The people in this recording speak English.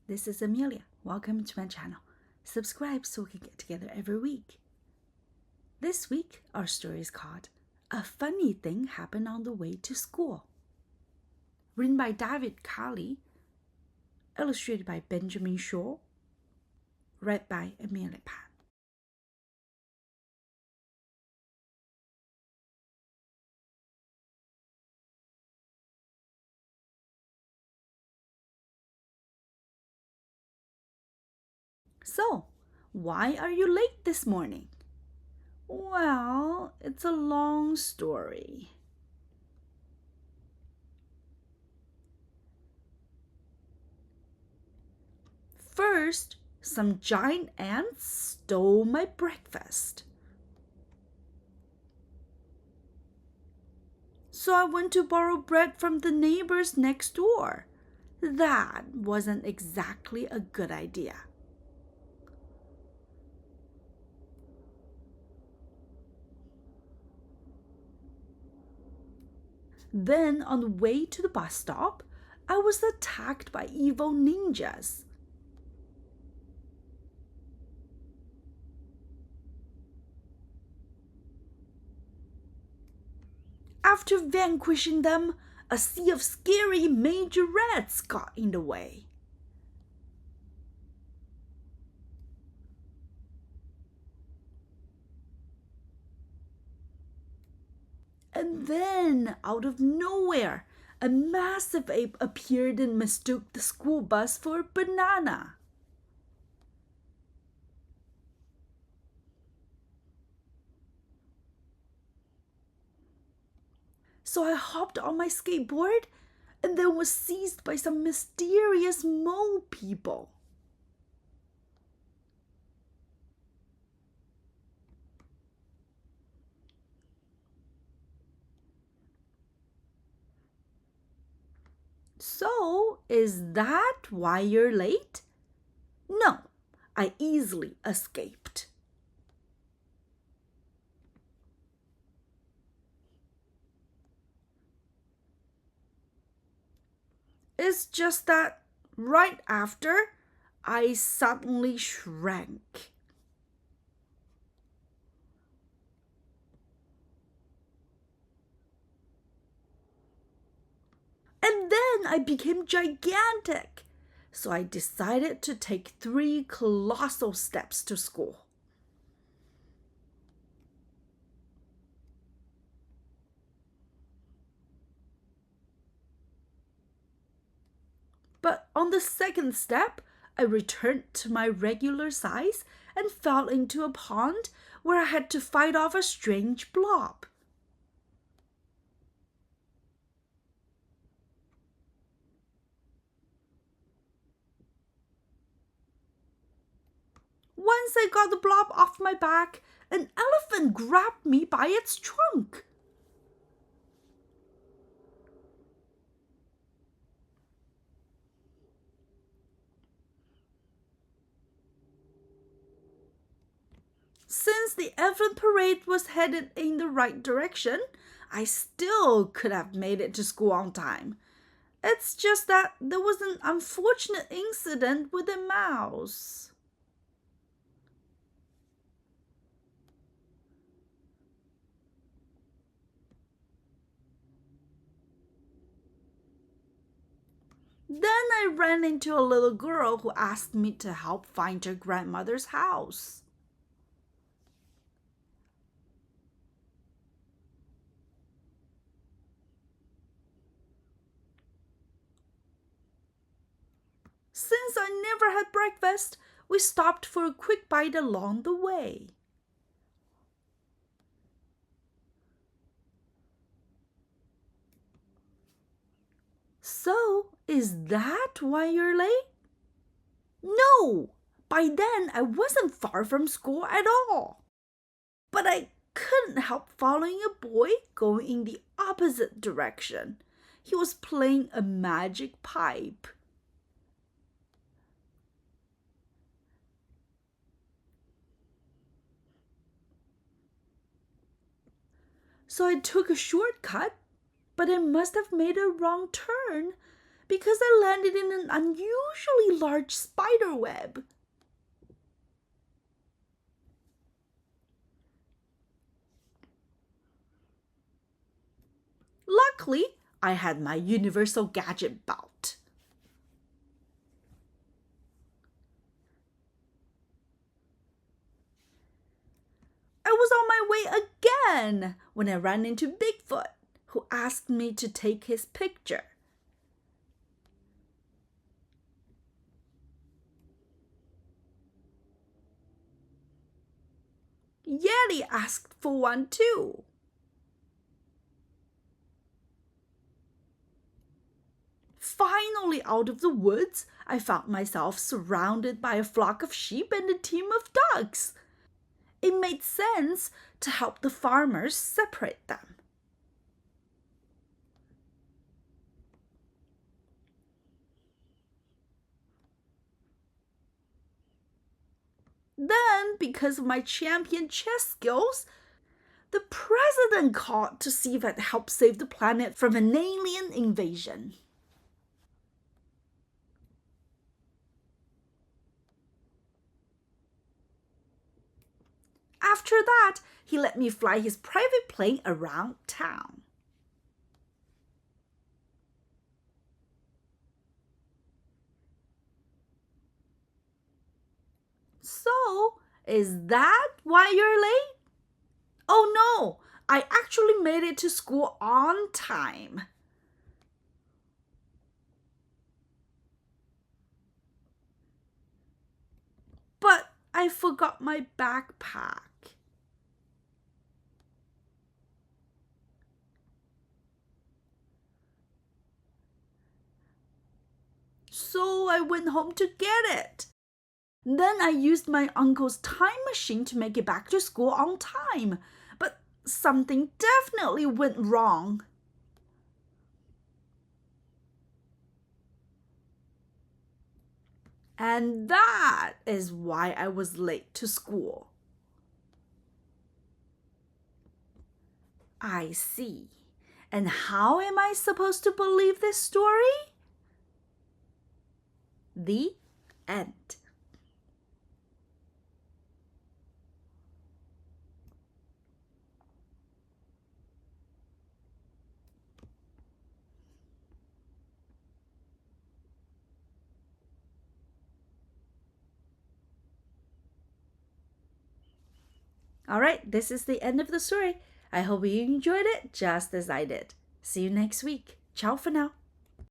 this is Amelia. Welcome to my channel. Subscribe so we can get together every week. This week, our story is called A Funny Thing Happened on the Way to School. Written by David Carley, illustrated by Benjamin Shaw, read by Amelia Pan. So, why are you late this morning? Well, it's a long story. First, some giant ants stole my breakfast. So I went to borrow bread from the neighbors next door. That wasn't exactly a good idea. Then, on the way to the bus stop, I was attacked by evil ninjas. After vanquishing them, a sea of scary majorettes got in the way. And then, out of nowhere, a massive ape appeared and mistook the school bus for a banana. So I hopped on my skateboard and then was seized by some mysterious mole people. So, is that why you're late? No, I easily escaped. It's just that right after, I suddenly shrank. And then I became gigantic. So I decided to take 3 colossal steps to school. But on the second step, I returned to my regular size and fell into a pond where I had to fight off a strange blob. Once I got the blob off my back, an elephant grabbed me by its trunk. Since the elephant parade was headed in the right direction, I still could have made it to school on time. It's just that there was an unfortunate incident with a mouse. Then I ran into a little girl who asked me to help find her grandmother's house. Since I never had breakfast, we stopped for a quick bite along the way. So, is that why you're late? No! By then, I wasn't far from school at all. But I couldn't help following a boy going in the opposite direction. He was playing a magic pipe. So I took a shortcut, but I must have made a wrong turn because I landed in an unusually large spider web. Luckily, I had my universal gadget belt. I was on my way again when I ran into Bigfoot, who asked me to take his picture. Yeti asked for one too. Finally out of the woods, I found myself surrounded by a flock of sheep and a team of ducks. It made sense to help the farmers separate them. Then, because of my champion chess skills, the president called to see if I'd help save the planet from an alien invasion. After that, he let me fly his private plane around town. So, is that why you're late? Oh no, I actually made it to school on time. But I forgot my backpack. So I went home to get it. Then I used my uncle's time machine to make it back to school on time. But something definitely went wrong. And that is why I was late to school. I see. And how am I supposed to believe this story? The end. All right, this is the end of the story. I hope you enjoyed it just as I did. See you next week. Ciao for now.